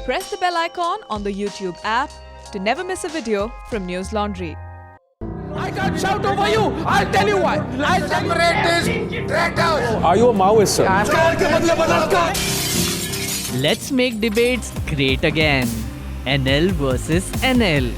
Press the bell icon on the YouTube app to never miss a video from Newslaundry. I can't shout over you. I'll tell you why. I'll separate this traitors. Are you a Maoist, sir? Let's make debates great again. NL versus NL.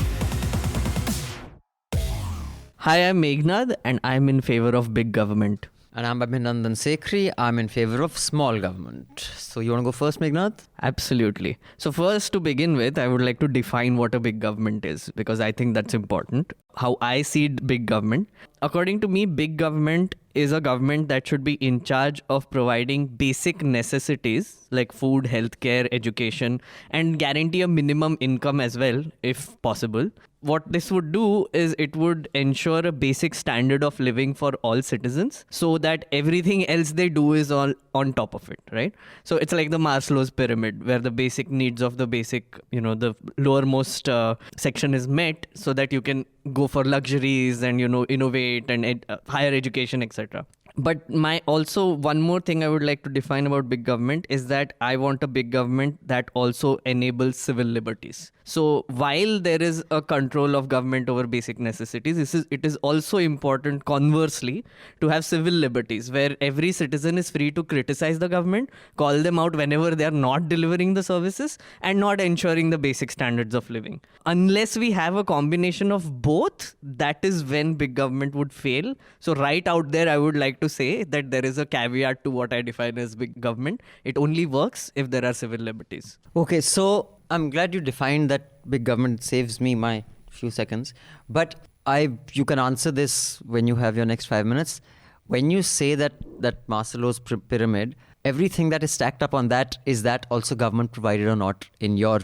Hi, I'm Meghnad and I'm in favor of big government. And I'm Abhinadan Sekhri. I'm in favor of small government. So you want to go first, Meghnad? Absolutely. So first, to begin with, I would like to define what a big government is, because I think that's important. How I see big government. According to me, big government is a government that should be in charge of providing basic necessities like food, healthcare, education, and guarantee a minimum income as well, if possible. What this would do is it would ensure a basic standard of living for all citizens so that everything else they do is all on top of it, right? So it's like the Maslow's pyramid where the basic needs of the basic, the lowermost section is met so that you can go for luxuries and, innovate and higher education, etc. But also one more thing I would like to define about big government is that I want a big government that also enables civil liberties. So while there is a control of government over basic necessities, it is also important, conversely, to have civil liberties where every citizen is free to criticize the government, call them out whenever they are not delivering the services and not ensuring the basic standards of living. Unless we have a combination of both, that is when big government would fail. So right out there, I would like to say that there is a caveat to what I define as big government. It only works if there are civil liberties. Okay, so I'm glad you defined that big government. Saves me my few seconds. But you can answer this when you have your next 5 minutes. When you say that Maslow's pyramid, everything that is stacked up on that, is that also government provided or not in your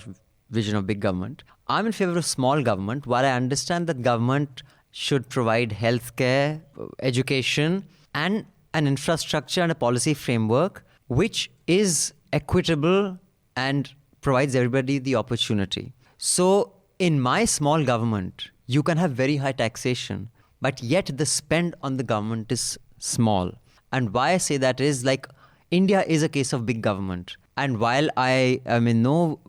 vision of big government? I'm in favor of small government. While I understand that government should provide healthcare, education, and an infrastructure and a policy framework which is equitable and provides everybody the opportunity. So in my small government, you can have very high taxation, but yet the spend on the government is small. And why I say that is, like, India is a case of big government. And while I am in no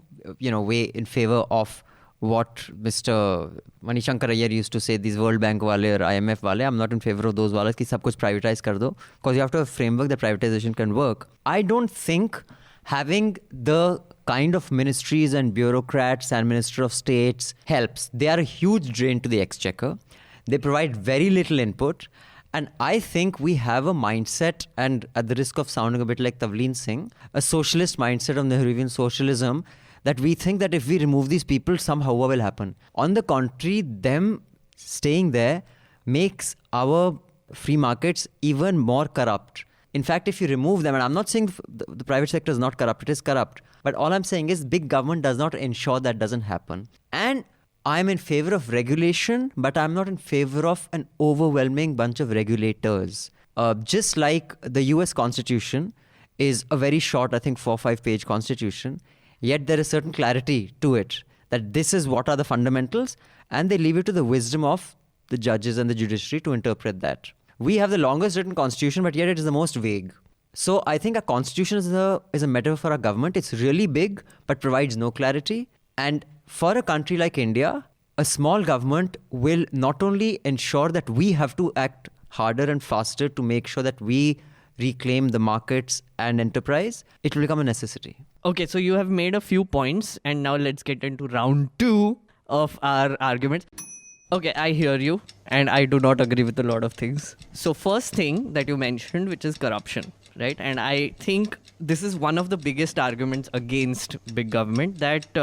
way in favor of what Mr. Manishankar Iyer used to say, these World Bank wale or IMF wale, I'm not in favor of those wale ki sab kuch privatize kar do, because you have to have a framework that privatization can work. I don't think having the kind of ministries and bureaucrats and minister of states helps. They are a huge drain to the exchequer. They provide very little input. And I think we have a mindset, and at the risk of sounding a bit like Tavleen Singh, a socialist mindset of Nehruvian socialism, that we think that if we remove these people, somehow what will happen. On the contrary, them staying there makes our free markets even more corrupt. In fact, if you remove them, and I'm not saying the private sector is not corrupt, it is corrupt. But all I'm saying is big government does not ensure that doesn't happen. And I'm in favor of regulation, but I'm not in favor of an overwhelming bunch of regulators. Just like the US Constitution is a very short, I think 4 or 5 page constitution, yet there is certain clarity to it, that this is what are the fundamentals, and they leave it to the wisdom of the judges and the judiciary to interpret that. We have the longest written constitution, but yet it is the most vague. So I think a constitution is a metaphor for our government. It's really big, but provides no clarity. And for a country like India, a small government will not only ensure that we have to act harder and faster to make sure that we reclaim the markets and enterprise, it will become a necessity. Okay, so you have made a few points, and now let's get into round 2 of our arguments. Okay, I hear you, and I do not agree with a lot of things. So first thing that you mentioned, which is corruption, right? And I think this is one of the biggest arguments against big government, that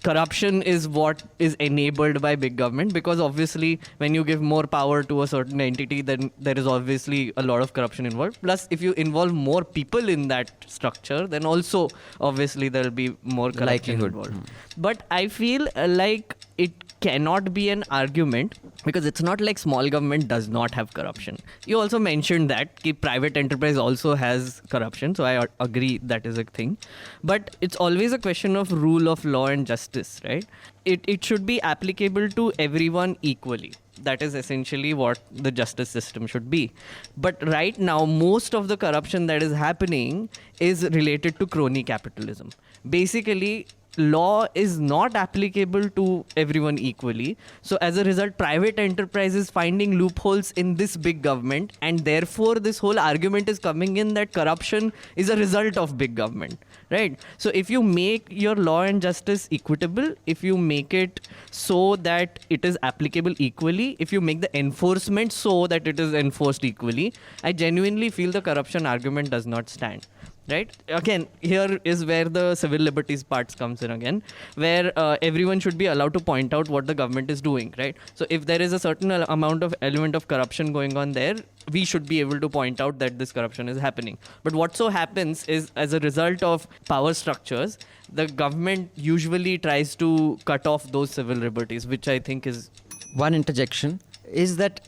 corruption is what is enabled by big government, because obviously when you give more power to a certain entity, then there is obviously a lot of corruption involved. Plus, if you involve more people in that structure, then also obviously there will be more corruption involved. But I feel like it cannot be an argument, because it's not like small government does not have corruption. You also mentioned that private enterprise also has corruption, so I agree that is a thing. But it's always a question of rule of law and justice, right? It should be applicable to everyone equally. That is essentially what the justice system should be. But right now, most of the corruption that is happening is related to crony capitalism. Basically, law is not applicable to everyone equally. So as a result, private enterprise is finding loopholes in this big government, and therefore this whole argument is coming in that corruption is a result of big government, right? So if you make your law and justice equitable, if you make it so that it is applicable equally, if you make the enforcement so that it is enforced equally, I genuinely feel the corruption argument does not stand. Right? Again, here is where the civil liberties parts comes in again, where everyone should be allowed to point out what the government is doing, right? So if there is a certain amount of element of corruption going on there, we should be able to point out that this corruption is happening. But what so happens is, as a result of power structures, the government usually tries to cut off those civil liberties, which I think is... One interjection is that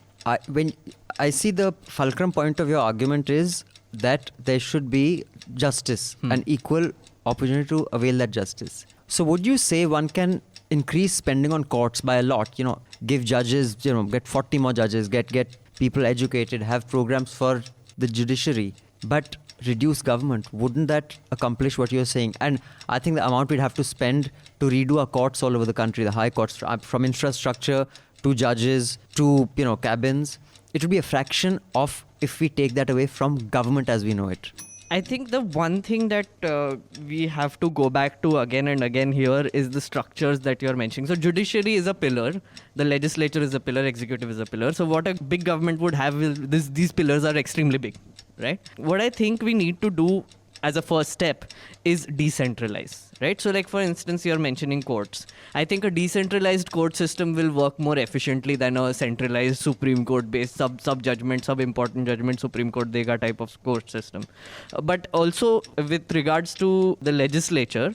when I see the fulcrum point of your argument is that there should be justice and equal opportunity to avail that justice. So would you say one can increase spending on courts by a lot, give judges, get 40 more judges, get people educated, have programs for the judiciary, but reduce government? Wouldn't that accomplish what you're saying? And I think the amount we'd have to spend to redo our courts all over the country, the high courts, from infrastructure to judges to, cabins, it would be a fraction of if we take that away from government as we know it. I think the one thing that we have to go back to again and again here is the structures that you're mentioning. So judiciary is a pillar, the legislature is a pillar, executive is a pillar. So what a big government would have is these pillars are extremely big, right? What I think we need to do as a first step is decentralize, right? So like for instance, you're mentioning courts. I think a decentralized court system will work more efficiently than a centralized Supreme Court based sub-judgment, sub-important judgment, Supreme Court Dega type of court system. But also with regards to the legislature,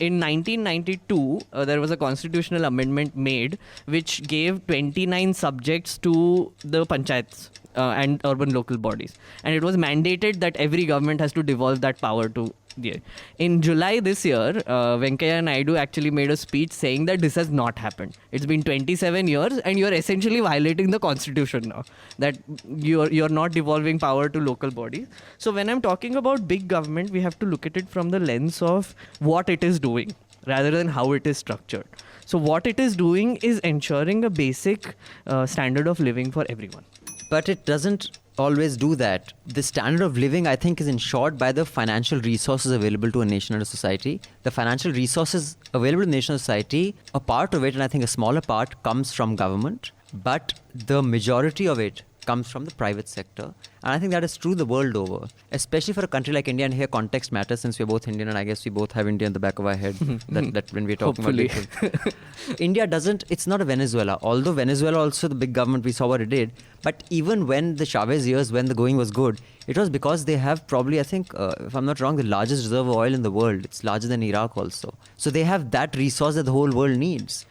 in 1992, there was a constitutional amendment made which gave 29 subjects to the panchayats. And urban local bodies. And it was mandated that every government has to devolve that power to the... In July this year, Venkaiah Naidu actually made a speech saying that this has not happened. It's been 27 years and you're essentially violating the constitution now. That you're not devolving power to local bodies. So when I'm talking about big government, we have to look at it from the lens of what it is doing rather than how it is structured. So what it is doing is ensuring a basic standard of living for everyone. But it doesn't always do that. The standard of living, I think, is ensured by the financial resources available to a nation and a society. The financial resources available to a nation and society, a part of it, and I think a smaller part, comes from government. But the majority of it comes from the private sector. And I think that is true the world over, especially for a country like India. And here context matters since we're both Indian, and I guess we both have India in the back of our head that when we're talking Hopefully. about India doesn't, it's not a Venezuela. Although Venezuela also, the big government, we saw what it did. But even when the Chavez years, when the going was good, it was because they have probably, I think, if I'm not wrong, the largest reserve of oil in the world. It's larger than Iraq also. So they have that resource that the whole world needs.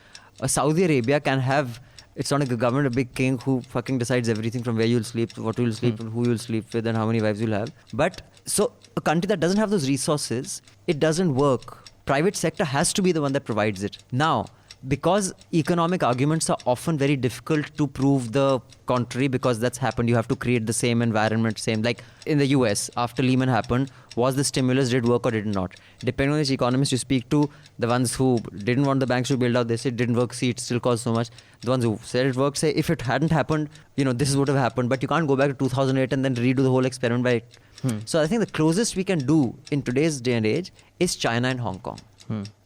Saudi Arabia can have, it's not a government, a big king who fucking decides everything from where you'll sleep, what you'll sleep, and who you'll sleep with, and how many wives you'll have. But so a country that doesn't have those resources, it doesn't work. Private sector has to be the one that provides it. Now, because economic arguments are often very difficult to prove the contrary, because that's happened, you have to create the same environment, same, like in the US, after Lehman happened, was the stimulus did work or did not? Depending on which economist you speak to, the ones who didn't want the banks to build out, they said it didn't work, see it still cost so much. The ones who said it worked say if it hadn't happened, this would have happened, but you can't go back to 2008 and then redo the whole experiment by it. So I think the closest we can do in today's day and age is China and Hong Kong.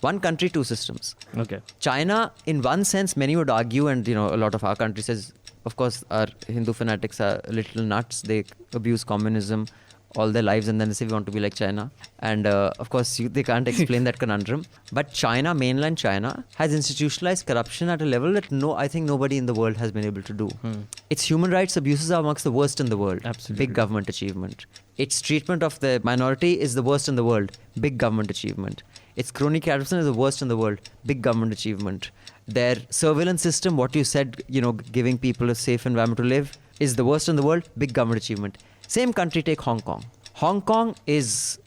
One country, two systems. Okay. China, in one sense, many would argue, and a lot of our country says, of course, our Hindu fanatics are a little nuts. They abuse communism all their lives, and then they say we want to be like China. And of course, they can't explain that conundrum. But China, mainland China, has institutionalized corruption at a level that I think nobody in the world has been able to do. Its human rights abuses are amongst the worst in the world. Absolutely. Big government achievement. Its treatment of the minority is the worst in the world. Big government achievement. Its crony corruption is the worst in the world. Big government achievement. Their surveillance system, what you said, giving people a safe environment to live, is the worst in the world. Big government achievement. Same country, take Hong Kong. Hong Kong is,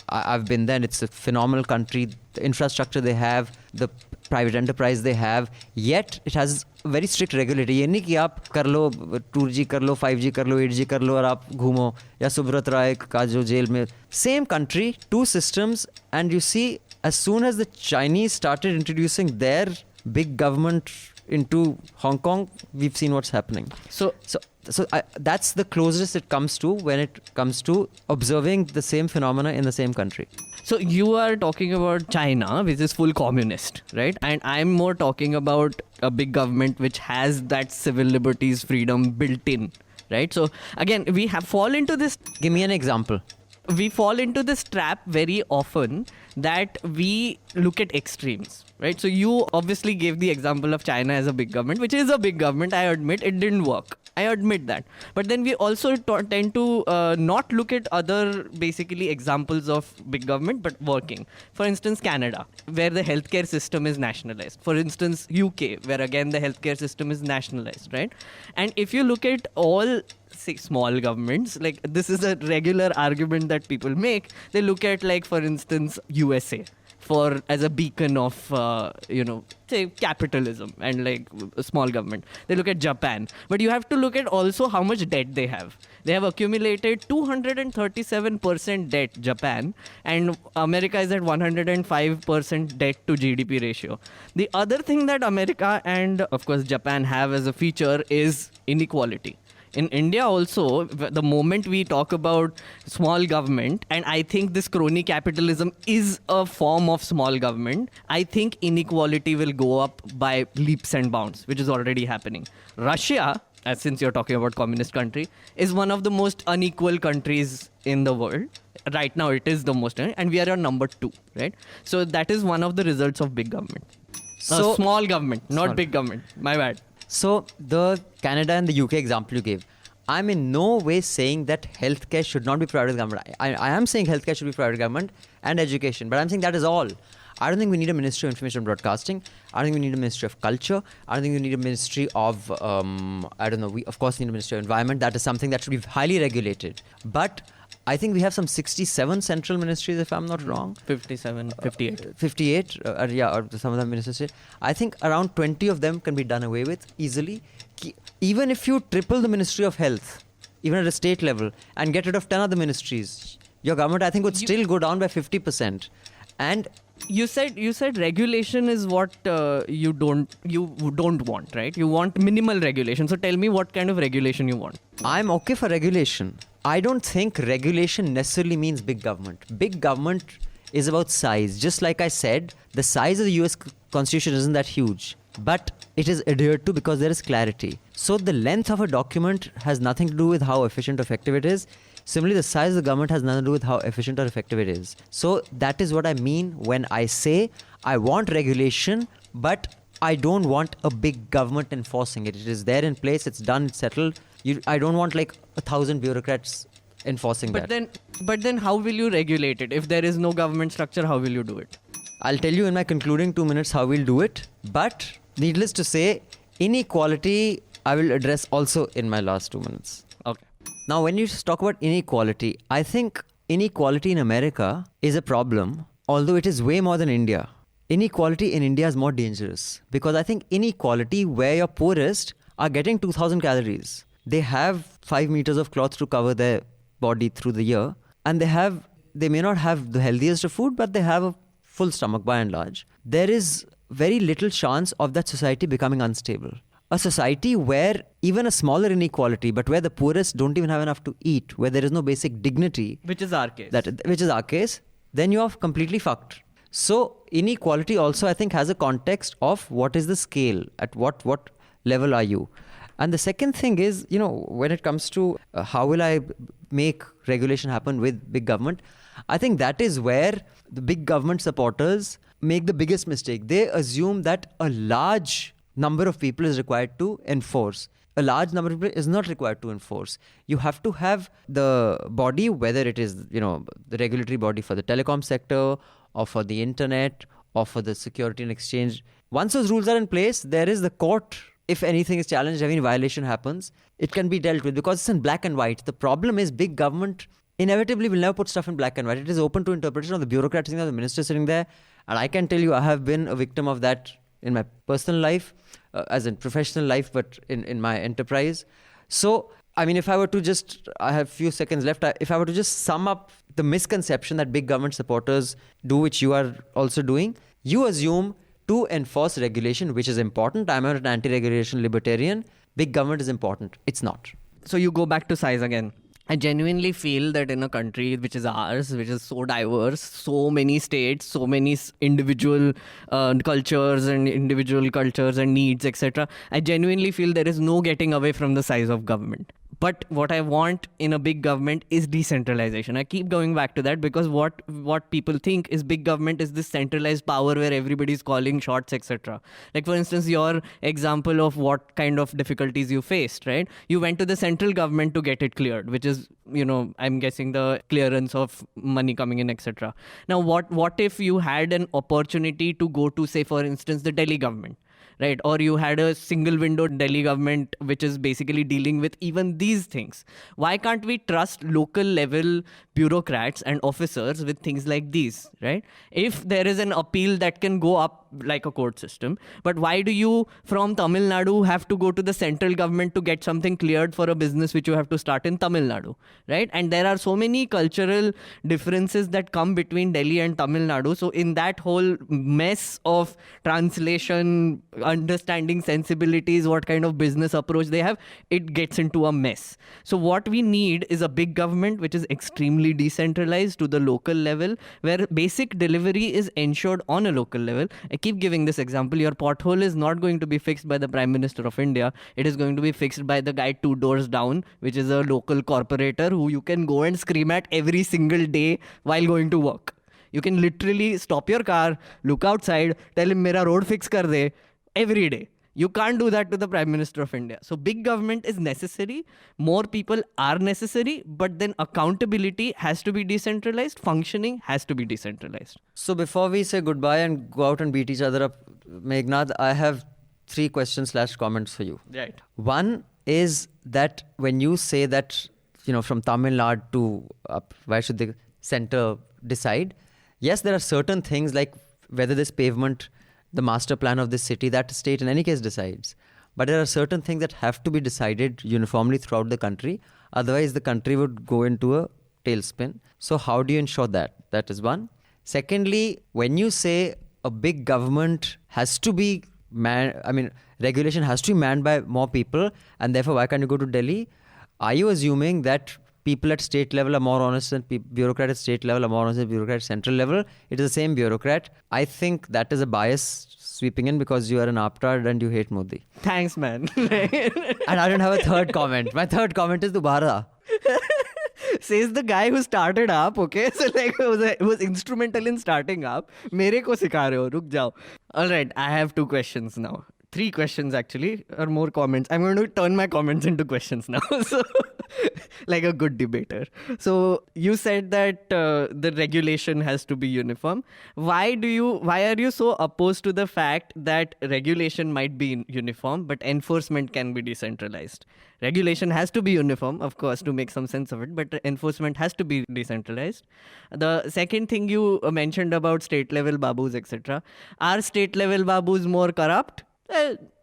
I've been there, and it's a phenomenal country. The infrastructure they have, the private enterprise they have, yet it has very strict regulatory. ये नहीं कि आप कर लो 2G कर लो 5G कर लो 8G कर लो और आप घूमो या सुब्रत राय का जो जेल में. Same country, two systems, and you see as soon as the Chinese started introducing their big government into Hong Kong, we've seen what's happening. So that's the closest it comes to when it comes to observing the same phenomena in the same country. So you are talking about China, which is full communist, right? And I'm more talking about a big government which has that civil liberties, freedom built in, right? So again, we fall into this. Give me an example. We fall into this trap very often that we look at extremes, right? So you obviously gave the example of China as a big government, which is a big government. I admit it didn't work. I admit that. But then we also tend to not look at other basically examples of big government, but working. For instance, Canada, where the healthcare system is nationalized. For instance, UK, where again the healthcare system is nationalized, right? And if you look at all small governments, like this is a regular argument that people make. They look at, like, for instance, USA as a beacon of, say capitalism and like a small government. They look at Japan. But you have to look at also how much debt they have. They have accumulated 237% debt, Japan, and America is at 105% debt to GDP ratio. The other thing that America and, of course, Japan have as a feature is inequality. In India also, the moment we talk about small government, and I think this crony capitalism is a form of small government, I think inequality will go up by leaps and bounds, which is already happening. Russia, since you're talking about communist country, is one of the most unequal countries in the world. Right now it is the most, and we are on number 2, right? So that is one of the results of big government. So small government, not big government. My bad. So the Canada and the UK example you gave, I'm in no way saying that healthcare should not be private government. I am saying healthcare should be private government and education, but I'm saying that is all. I don't think we need a Ministry of Information and Broadcasting. I don't think we need a Ministry of Culture. I don't think we need a Ministry of, we of course need a Ministry of Environment. That is something that should be highly regulated. But I think we have some 67 central ministries, if I'm not wrong. 57, 58. 58, or some of them ministries. I think around 20 of them can be done away with easily. Even if you triple the Ministry of Health, even at a state level, and get rid of 10 other ministries, your government, I think, would still go down by 50%. And you said regulation is what you don't want, right? You want minimal regulation. So tell me what kind of regulation you want. I'm okay for regulation. I don't think regulation necessarily means big government. Big government is about size. Just like I said, the size of the US Constitution isn't that huge, but it is adhered to because there is clarity. So the length of a document has nothing to do with how efficient or effective it is. Similarly, the size of the government has nothing to do with how efficient or effective it is. So that is what I mean when I say I want regulation, but I don't want a big government enforcing it. It is there in place, it's done, it's settled. I don't want like 1,000 bureaucrats enforcing that. But then how will you regulate it? If there is no government structure, how will you do it? I'll tell you in my concluding 2 minutes how we'll do it. But needless to say, inequality I will address also in my last 2 minutes. Okay. Now, when you talk about inequality, I think inequality in America is a problem, although it is way more than India. Inequality in India is more dangerous because I think inequality where you're poorest are getting 2,000 calories. They have 5 meters of cloth to cover their body through the year, and they may not have the healthiest of food, but they have a full stomach by and large. There is very little chance of that society becoming unstable. A society where even a smaller inequality, but where the poorest don't even have enough to eat, where there is no basic dignity, which is our case. Then you are completely fucked. So inequality also, I think, has a context of what is the scale, at what level are you. And the second thing is, when it comes to how will I make regulation happen with big government, I think that is where the big government supporters make the biggest mistake. They assume that a large number of people is required to enforce. A large number of people is not required to enforce. You have to have the body, whether it is, the regulatory body for the telecom sector or for the internet or for the security and exchange. Once those rules are in place, there is the court. If anything is challenged, any violation happens, it can be dealt with because it's in black and white. The problem is big government inevitably will never put stuff in black and white. It is open to interpretation of the bureaucrats sitting there, the minister sitting there. And I can tell you, I have been a victim of that in my personal life, as in professional life, but in my enterprise. So, I mean, if I were to I have few seconds left. If I were to just sum up the misconception that big government supporters do, which you are also doing. You assume to enforce regulation, which is important. I'm an anti-regulation libertarian. Big government is important. It's not. So you go back to size again. I genuinely feel that in a country which is ours, which is so diverse, so many states, so many individual cultures and needs, etc. I genuinely feel there is no getting away from the size of government. But what I want in a big government is decentralization. I keep going back to that because what people think is big government is this centralized power where everybody's calling shots, etc. Like, for instance, your example of what kind of difficulties you faced, right? You went to the central government to get it cleared, which is, I'm guessing the clearance of money coming in, etc. Now, what if you had an opportunity to go to, say, for instance, the Delhi government? Right? Or you had a single window Delhi government, which is basically dealing with even these things. Why can't we trust local level bureaucrats and officers with things like these, right? If there is an appeal that can go up like a court system, but why do you from Tamil Nadu have to go to the central government to get something cleared for a business which you have to start in Tamil Nadu, right? And there are so many cultural differences that come between Delhi and Tamil Nadu. So in that whole mess of translation, understanding sensibilities, what kind of business approach they have, it gets into a mess. So what we need is a big government which is extremely decentralized to the local level, where basic delivery is ensured on a local level. I keep giving this example. Your pothole is not going to be fixed by the Prime Minister of India. It is going to be fixed by the guy 2 doors down, which is a local corporator who you can go and scream at every single day while going to work. You can literally stop your car, look outside, tell him mera road fix kar de every day. You can't do that to the Prime Minister of India. So big government is necessary. More people are necessary, but then accountability has to be decentralized. Functioning has to be decentralized. So before we say goodbye and go out and beat each other up, Meghnad, I have 3 questions / comments for you. Right. One is that when you say that, from Tamil Nadu to up, why should the center decide? Yes, there are certain things like whether this pavement, the master plan of this city, that state in any case decides. But there are certain things that have to be decided uniformly throughout the country. Otherwise, the country would go into a tailspin. So how do you ensure that? That is one. Secondly, when you say a big government has to be regulation has to be manned by more people, and therefore why can't you go to Delhi? Are you assuming that people at state level are more honest than bureaucrats at state level are more honest than bureaucrats at central level? It is the same bureaucrat. I think that is a bias sweeping in because you are an aptard and you hate Modi. Thanks, man. And I don't have a third comment. My third comment is Dubara. Says the guy who started up, okay? So it was instrumental in starting up. Mere ko sikha rahe ho, ruk jao. All right, I have 2 questions now. 3 questions actually, or more comments. I'm going to turn my comments into questions now. So, like a good debater. So you said that the regulation has to be uniform. Why are you so opposed to the fact that regulation might be uniform, but enforcement can be decentralized? Regulation has to be uniform, of course, to make some sense of it, but enforcement has to be decentralized. The second thing you mentioned about state level babus, etc. Are state level babus more corrupt?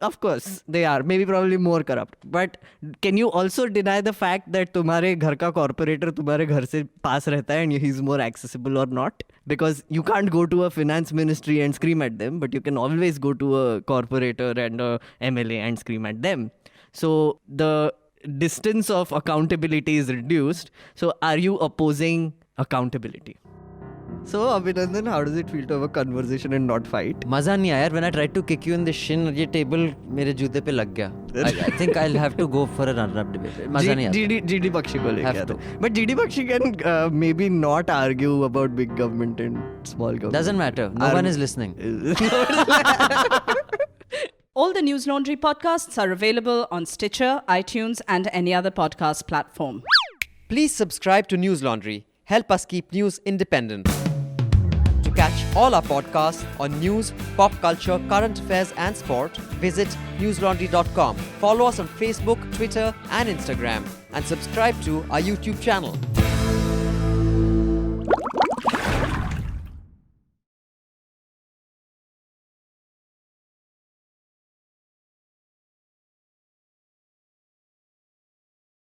Of course, they are. Maybe probably more corrupt. But can you also deny the fact that तुम्हारे घर का corporator तुम्हारे घर से पास रहता है and he's more accessible or not? Because you can't go to a finance ministry and scream at them, but you can always go to a corporator and a MLA and scream at them. So the distance of accountability is reduced. So are you opposing accountability? So, Abhinadan, how does it feel to have a conversation and not fight? Maza nahi aaya. When I tried to kick you in the shin, ye table mere joote pe lag gaya. I think I'll have to go for a run-up debate. Maza nahi aata. GD Bakshi ko leke Have to. But GD Bakshi can maybe not argue about big government and small government. Doesn't matter. No one is listening. All the Newslaundry podcasts are available on Stitcher, iTunes, and any other podcast platform. Please subscribe to Newslaundry. Help us keep news independent. To catch all our podcasts on news, pop culture, current affairs, and sport, visit newslaundry.com. Follow us on Facebook, Twitter, and Instagram, and subscribe to our YouTube channel.